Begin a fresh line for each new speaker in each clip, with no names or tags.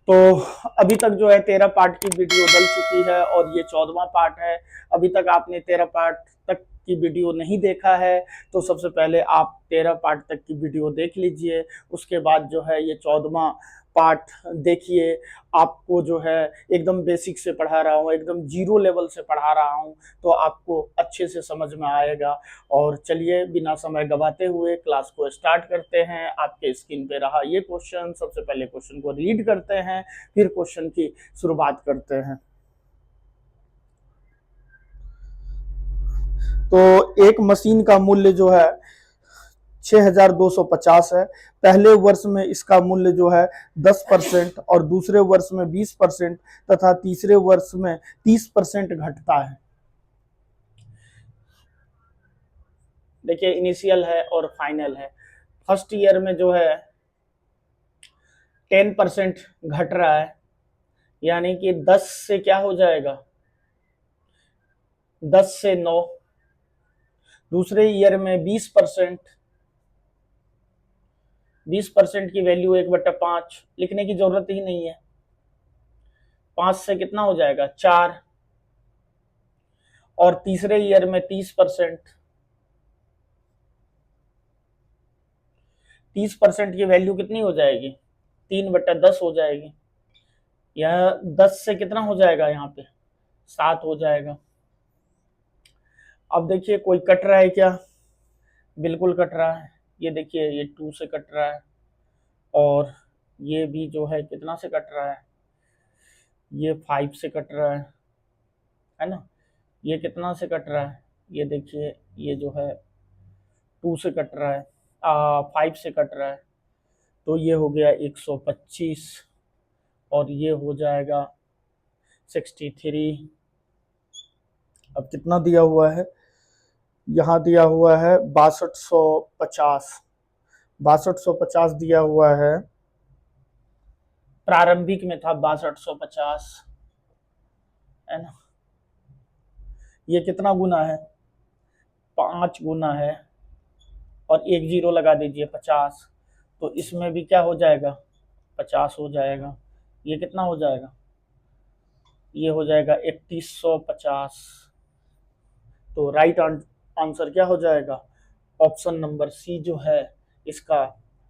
तो अभी तक जो है 13 पार्ट की वीडियो डल चुकी है और ये 14वां पार्ट है। अभी तक आपने 13 पार्ट तक की वीडियो नहीं देखा है तो सबसे पहले आप 13 पार्ट तक की वीडियो देख लीजिए, उसके बाद जो है ये 14वां पार्ट देखिए। आपको जो है एकदम बेसिक से पढ़ा रहा हूँ, एकदम जीरो लेवल से पढ़ा रहा हूँ, तो आपको अच्छे से समझ में आएगा। और चलिए बिना समय गवाते हुए क्लास को स्टार्ट करते हैं। आपके स्क्रीन पे रहा ये क्वेश्चन, सबसे पहले क्वेश्चन को रीड करते हैं, फिर क्वेश्चन की शुरुआत करते हैं। तो एक मशीन का मूल्य जो है 6250 है। पहले वर्ष में इसका मूल्य जो है 10% और दूसरे वर्ष में 20% तथा तीसरे वर्ष में 30% घटता है। देखिए इनिशियल है और फाइनल है। फर्स्ट ईयर में जो है 10% घट रहा है, यानी कि 10 से क्या हो जाएगा, 10 से 9। दूसरे ईयर में 20%, 20% की वैल्यू 1/5 लिखने की जरूरत ही नहीं है। 5 से कितना हो जाएगा, 4। और तीसरे ईयर में 30%, 30% की वैल्यू कितनी हो जाएगी, 3/10 हो जाएगी। यह 10 से कितना हो जाएगा, यहाँ पे 7 हो जाएगा। अब देखिए कोई कट रहा है क्या, बिल्कुल कट रहा है। ये देखिए ये 2 से कट रहा है और ये भी जो है कितना से कट रहा है, ये 5 से कट रहा है ना। ये कितना से कट रहा है, ये देखिए ये जो है 2 से कट रहा है, 5 से कट रहा है। तो ये हो गया 125 और ये हो जाएगा 63। अब कितना दिया हुआ है, यहाँ दिया हुआ है 6250, 6250 दिया हुआ है। प्रारंभिक में था 6250, है ना। ये कितना गुना है, 5 गुना है और एक जीरो लगा दीजिए 50। तो इसमें भी क्या हो जाएगा, 50 हो जाएगा। ये कितना हो जाएगा, ये हो जाएगा 3150। तो राइट आंसर क्या हो जाएगा, ऑप्शन नंबर सी जो है इसका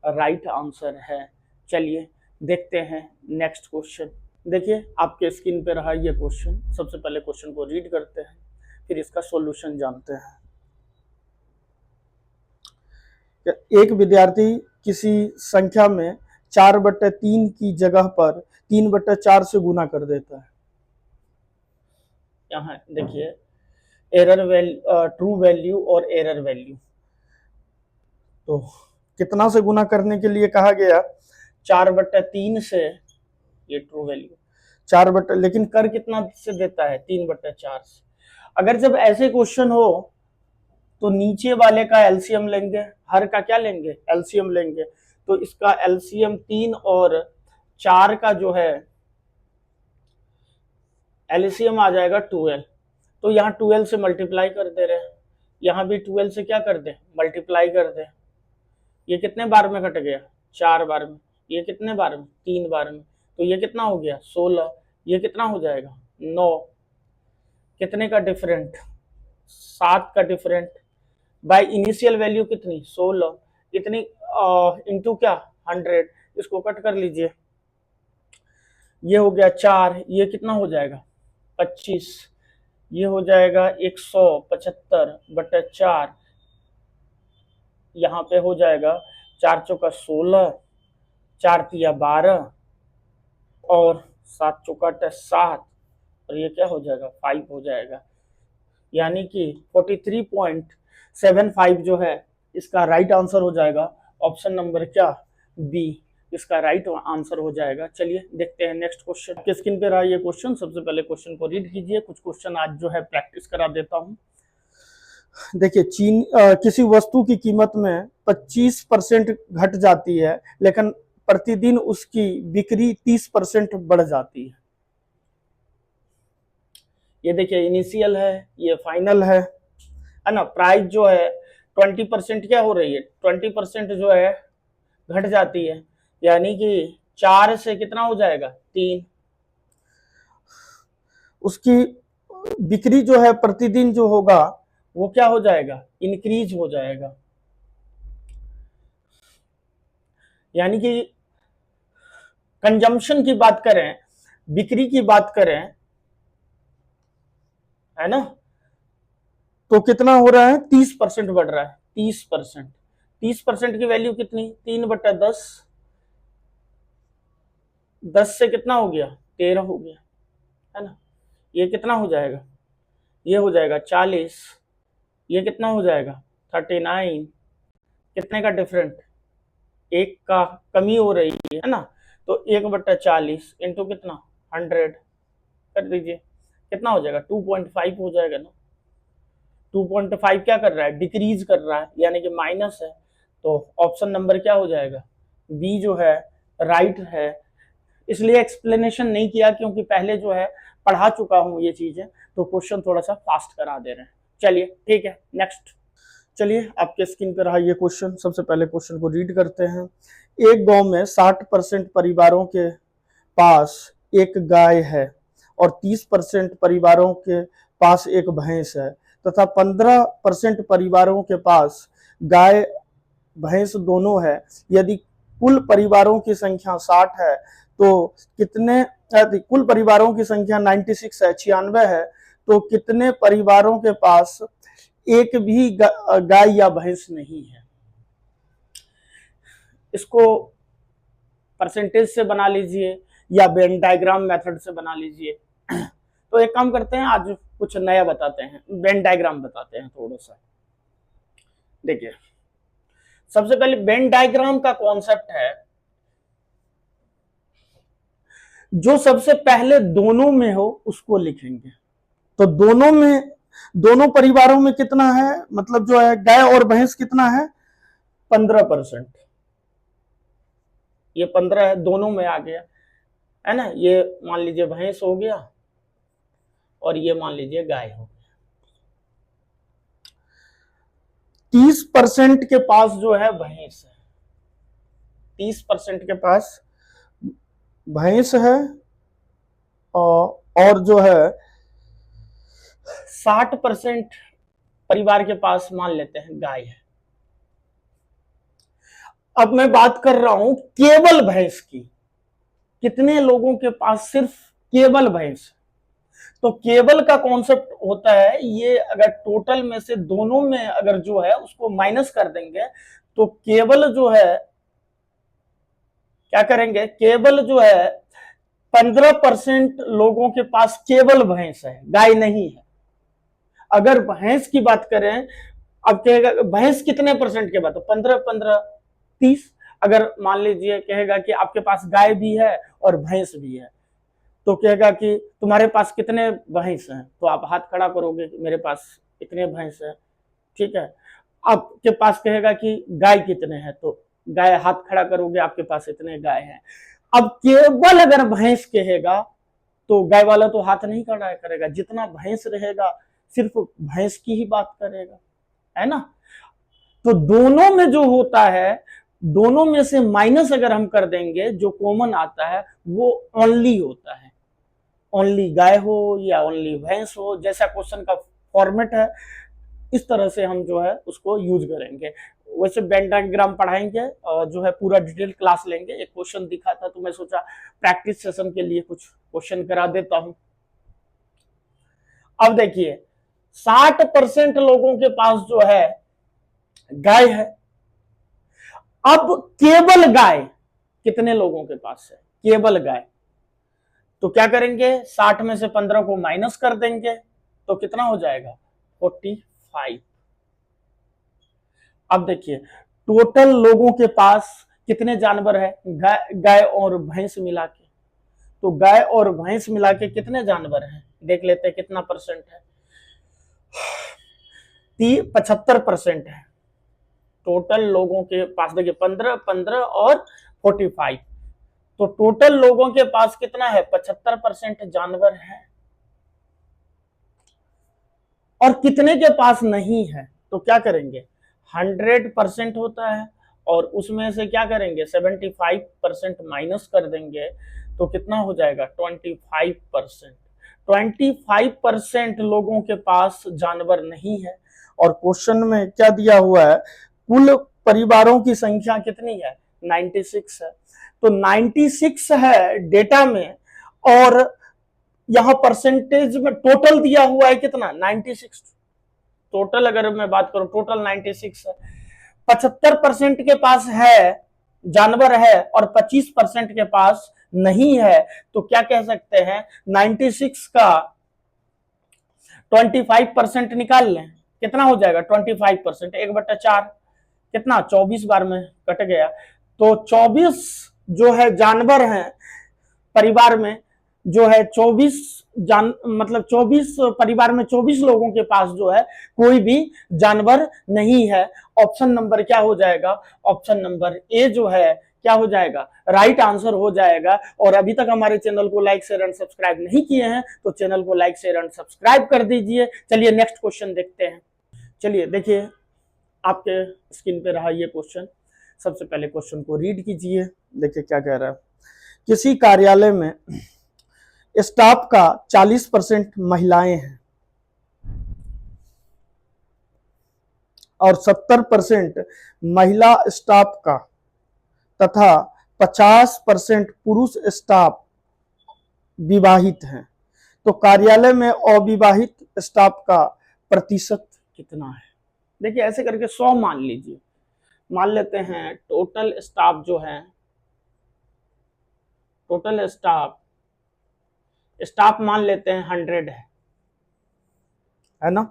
राइट आंसर है। चलिए देखते हैं नेक्स्ट क्वेश्चन। देखिए आपके स्क्रीन पे रहा ये क्वेश्चन। सबसे पहले क्वेश्चन को रीड करते हैं, फिर इसका सॉल्यूशन जानते हैं। एक विद्यार्थी किसी संख्या में 4/3 की जगह पर 3/4 से गुना कर देता है। यहाँ देखिए एरर वैल्यू, ट्रू वैल्यू और एरर वैल्यू। तो कितना से गुना करने के लिए कहा गया, 4/3 से, ये ट्रू वैल्यू 4 लेकिन कर कितना से देता है, 3/4 से। अगर जब ऐसे क्वेश्चन हो तो नीचे वाले का एलसीएम लेंगे, हर का क्या लेंगे, एलसीएम लेंगे। तो इसका एलसीएम 3 और 4 का जो है एलसीएम आ जाएगा 12। तो यहाँ 12 से मल्टीप्लाई कर दे रहे हैं, यहाँ भी 12 से क्या कर दे, मल्टीप्लाई कर दे। ये कितने बार में कट गया, 4 बार में। ये कितने बार में, 3 बार में। तो ये कितना हो गया, 16। ये कितना हो जाएगा, 9। कितने का डिफरेंट, 7 का डिफरेंट। बाय इनिशियल वैल्यू कितनी, 16। कितनी इंटू क्या, 100। इसको कट कर लीजिए, ये हो गया 4। ये कितना हो जाएगा, 25। ये हो जाएगा 175/4। यहाँ पे हो जाएगा 4 चौका 16, 4 तिया 12 और 7 चौका 7 और ये क्या हो जाएगा, 5 हो जाएगा। यानी कि 43.75 जो है इसका राइट आंसर हो जाएगा। ऑप्शन नंबर क्या, बी, इसका राइट आंसर हो जाएगा। चलिए देखते हैं नेक्स्ट क्वेश्चन। आपके स्क्रीन पे रहा ये क्वेश्चन। सबसे पहले क्वेश्चन को रीड कीजिए। कुछ क्वेश्चन आज जो है प्रैक्टिस करा देता हूँ। देखिए किसी वस्तु की कीमत में 25% घट जाती है, लेकिन प्रतिदिन उसकी बिक्री 30% बढ़ जाती है। ये देखिए इनिशियल है, ये फाइनल है ना। प्राइस जो है 20% क्या हो रही है, 20% जो है घट जाती है, यानी कि 4 से कितना हो जाएगा 3। उसकी बिक्री जो है प्रतिदिन जो होगा वो क्या हो जाएगा, इंक्रीज हो जाएगा। यानी कि कंजम्पशन की बात करें, बिक्री की बात करें, है ना, तो कितना हो रहा है, 30% बढ़ रहा है, 30%। 30% की वैल्यू कितनी, 3/10। 10 से कितना हो गया, 13 हो गया, है ना। ये कितना हो जाएगा, ये हो जाएगा 40। ये कितना हो जाएगा 39। कितने का डिफरेंट, एक का कमी हो रही है ना। तो 1/40 इंटू कितना 100 कर दीजिए, कितना हो जाएगा 2.5 हो जाएगा ना। 2.5 क्या कर रहा है, डिक्रीज कर रहा है, यानी कि माइनस है। तो ऑप्शन नंबर क्या हो जाएगा, बी जो है राइट है। इसलिए एक्सप्लेनेशन नहीं किया क्योंकि पहले जो है पढ़ा चुका हूं ये चीजें, तो क्वेश्चन थोड़ा सा फास्ट करा दे रहे हैं। चलिए ठीक है, नेक्स्ट। चलिए आपके स्क्रीन पर रहा ये क्वेश्चन। सबसे पहले क्वेश्चन को रीड करते हैं। एक गांव में 60% परिवारों के पास एक गाय है और 30% परिवारों के पास एक भैंस है तथा 15% परिवारों के पास गाय भैंस दोनों है। यदि कुल परिवारों की संख्या 60 है तो कितने, कुल परिवारों की संख्या 96 है, 96 है, तो कितने परिवारों के पास एक भी गाय या भैंस नहीं है। इसको परसेंटेज से बना लीजिए या वेन डायग्राम मेथड से बना लीजिए। तो एक काम करते हैं, आज कुछ नया बताते हैं, वेन डायग्राम बताते हैं थोड़ा सा। देखिए सबसे पहले वेन डायग्राम का कॉन्सेप्ट है, जो सबसे पहले दोनों में हो उसको लिखेंगे। तो दोनों में, दोनों परिवारों में कितना है, मतलब जो है गाय और भैंस कितना है 15%। ये 15 है, दोनों में आ गया, है ना। ये मान लीजिए भैंस हो गया और ये मान लीजिए गाय हो गया। 30% के पास जो है भैंस है, 30% के पास भैंस है और जो है 60% परिवार के पास मान लेते हैं गाय है। अब मैं बात कर रहा हूं केवल भैंस की, कितने लोगों के पास सिर्फ केवल भैंस। तो केवल का कॉन्सेप्ट होता है, ये अगर टोटल में से दोनों में अगर जो है उसको माइनस कर देंगे तो केवल जो है क्या करेंगे, केवल जो है 15% लोगों के पास केवल भैंस है, गाय नहीं है। अगर भैंस की बात करें, अब कहेगा भैंस कितने परसेंट के बाद, तो 15-15 30। अगर मान लीजिए कहेगा कि आपके पास गाय भी है और भैंस भी है, तो कहेगा कि तुम्हारे पास कितने भैंस हैं, तो आप हाथ खड़ा करोगे कि मेरे पास इतने भैंस है, ठीक है। आपके पास कहेगा कि गाय कितने हैं, तो गाय हाथ खड़ा करोगे, आपके पास इतने गाय हैं। अब केवल अगर भैंस कहेगा तो गाय वाला तो हाथ नहीं खड़ा करेगा, जितना भैंस रहेगा सिर्फ भैंस की ही बात करेगा, है ना। तो दोनों में जो होता है, दोनों में से माइनस अगर हम कर देंगे, जो कॉमन आता है वो ओनली होता है। ओनली गाय हो या ओनली भैंस हो, जैसा क्वेश्चन का फॉर्मेट है इस तरह से हम जो है उसको यूज करेंगे। वैसे वेन डायग्राम पढ़ाएंगे और जो है पूरा डिटेल क्लास लेंगे। एक क्वेश्चन दिखा था तो मैं सोचा प्रैक्टिस सेशन के लिए कुछ क्वेश्चन करा देता हूं। अब देखिए 60% लोगों के पास जो है गाय है। अब केवल गाय कितने लोगों के पास है, केवल गाय, तो क्या करेंगे 60 में से 15 को माइनस कर देंगे तो कितना हो जाएगा 45। अब देखिए टोटल लोगों के पास कितने जानवर है, गाय और भैंस मिला के, तो गाय और भैंस मिला के कितने जानवर हैं देख लेते हैं कितना परसेंट है, 75% है टोटल लोगों के पास। देखिए 15, 15 और 45, तो टोटल लोगों के पास कितना है 75% जानवर है। और कितने के पास नहीं है, तो क्या करेंगे 100% होता है और उसमें से क्या करेंगे 75% माइनस कर देंगे तो कितना हो जाएगा 25%। 25% लोगों के पास जानवर नहीं है। और क्वेश्चन में क्या दिया हुआ है, कुल परिवारों की संख्या कितनी है 96 है। तो 96 है डेटा में, और यहां परसेंटेज में टोटल दिया हुआ है कितना 96। टोटल अगर मैं बात करूं टोटल 96 है। 75% के पास है जानवर है और 25% के पास नहीं है। तो क्या कह सकते हैं 96 का 25% निकाल लें, कितना हो जाएगा 25%, 1/4 कितना 24 बार में कट गया। तो 24 जो है जानवर हैं परिवार में, जो है 24 मतलब 24 परिवार में 24 लोगों के पास जो है कोई भी जानवर नहीं है। ऑप्शन नंबर क्या हो जाएगा, ऑप्शन नंबर ए जो है क्या हो जाएगा, राइट आंसर हो जाएगा। और अभी तक हमारे चैनल को लाइक शेयर एंड सब्सक्राइब नहीं किए हैं तो चैनल को लाइक शेयर एंड सब्सक्राइब कर दीजिए। चलिए नेक्स्ट क्वेश्चन देखते हैं। चलिए देखिए आपके स्क्रीन पे रहा ये क्वेश्चन। सबसे पहले क्वेश्चन को रीड कीजिए, देखिए क्या कह रहा है। किसी कार्यालय में स्टाफ का 40% महिलाएं हैं और 70% महिला स्टाफ का तथा 50% पुरुष स्टाफ विवाहित हैं। तो कार्यालय में अविवाहित स्टाफ का प्रतिशत कितना है। देखिए ऐसे करके 100 मान लीजिए, मान लेते हैं टोटल स्टाफ जो है, टोटल स्टाफ मान लेते हैं 100 है ना।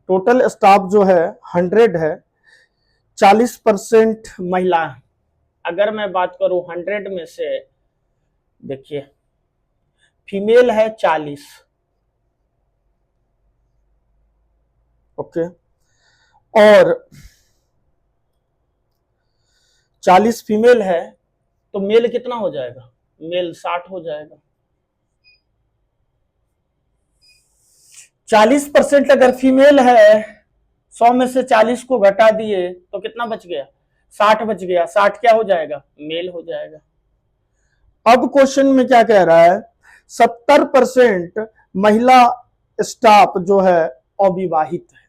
टोटल स्टाफ जो है 100 है, 40% महिला। अगर मैं बात करूं 100 में से, देखिए फीमेल है 40, ओके, और 40 फीमेल है तो मेल कितना हो जाएगा, मेल 60 हो जाएगा। 40% अगर फीमेल है, 100 में से 40 को घटा दिए तो कितना बच गया, 60 बच गया। 60 क्या हो जाएगा, मेल हो जाएगा। अब क्वेश्चन में क्या कह रहा है, 70% महिला स्टाफ जो है अविवाहित है।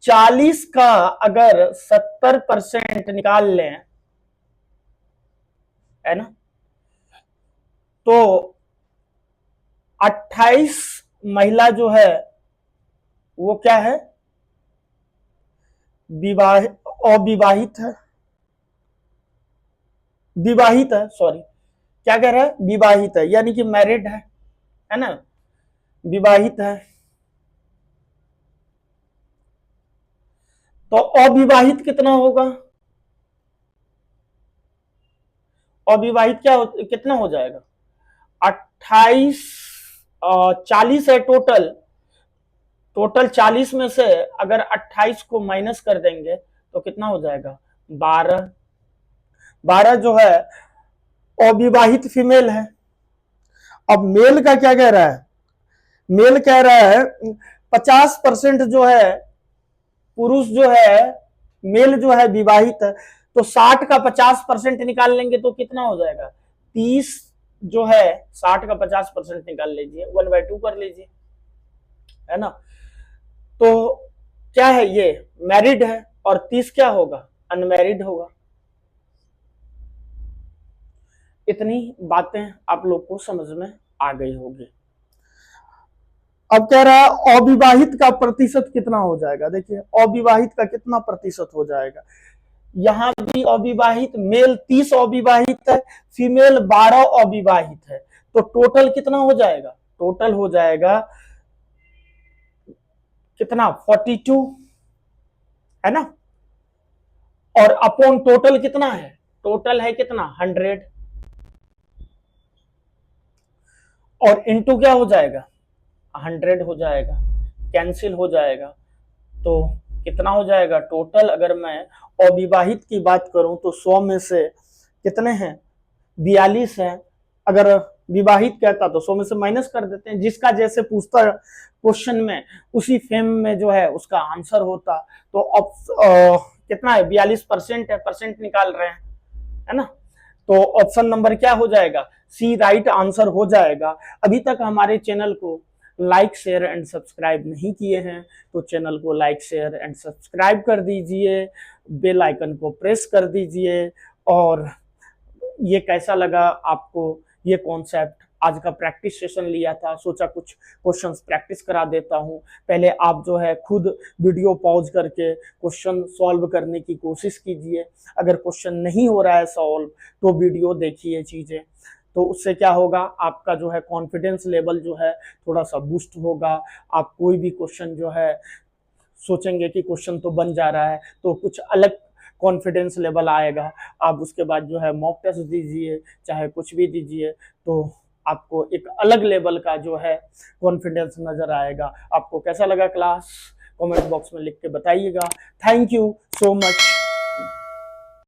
40 का अगर 70% निकाल लें, है ना, तो 28 महिला जो है वो क्या है, अविवाहित है, विवाहित है, सॉरी क्या कह रहा है, विवाहित है, यानी कि मैरिड है ना, विवाहित है। तो अविवाहित कितना होगा, अविवाहित कितना हो जाएगा 28, 40 है टोटल 40 में से अगर 28 को माइनस कर देंगे तो कितना हो जाएगा 12 जो है अविवाहित फीमेल है। अब मेल का क्या कह रहा है, मेल कह रहा है 50% जो है पुरुष जो है, मेल जो है विवाहित है। तो 60 का 50% निकाल लेंगे तो कितना हो जाएगा 30 जो है, 60 का 50% निकाल लीजिए 1/2 कर लीजिए, है ना। तो क्या है, ये मैरिड है और 30 क्या होगा, अनमैरिड होगा। इतनी बातें आप लोग को समझ में आ गई होगी। अब कह रहा है अविवाहित का प्रतिशत कितना हो जाएगा। देखिए अविवाहित का कितना प्रतिशत हो जाएगा, यहां भी अविवाहित, मेल 30 अविवाहित है, फीमेल 12 अविवाहित है। तो टोटल कितना हो जाएगा, टोटल हो जाएगा कितना 42, है ना। और अपॉन टोटल कितना है, टोटल है कितना 100, और इनटू क्या हो जाएगा 100 हो जाएगा, कैंसिल हो जाएगा। तो कितना हो जाएगा टोटल, अगर मैं अविवाहित की बात करूं तो 100 में से कितने हैं 42 हैं। अगर विवाहित कहता तो 100 में से माइनस कर देते हैं, जिसका जैसे पूछता क्वेश्चन में उसी फेम में जो है उसका आंसर होता। तो अब कितना है 42% है, परसेंट निकाल रहे हैं, है ना। तो ऑप्शन नंबर क्या हो जाएगा, सी राइट आंसर हो जाएगा। अभी तक हमारे चैनल को लाइक शेयर एंड सब्सक्राइब नहीं किए हैं तो चैनल को लाइक शेयर एंड सब्सक्राइब कर दीजिए, बेल आइकन को प्रेस कर दीजिए। और ये कैसा लगा आपको ये कॉन्सेप्ट, आज का प्रैक्टिस सेशन लिया था, सोचा कुछ क्वेश्चंस प्रैक्टिस करा देता हूं। पहले आप जो है खुद वीडियो पॉज करके क्वेश्चन सॉल्व करने की कोशिश कीजिए। अगर क्वेश्चन नहीं हो रहा है सॉल्व तो वीडियो देखिए चीजें, तो उससे क्या होगा, आपका जो है कॉन्फिडेंस लेवल जो है थोड़ा सा बूस्ट होगा। आप कोई भी क्वेश्चन जो है सोचेंगे कि क्वेश्चन तो बन जा रहा है तो कुछ अलग कॉन्फिडेंस लेवल आएगा। आप उसके बाद जो है मॉक टेस्ट दीजिए, चाहे कुछ भी दीजिए, तो आपको एक अलग लेवल का जो है कॉन्फिडेंस नजर आएगा। आपको कैसा लगा क्लास, कमेंट बॉक्स में लिख के बताइएगा। Thank you so much.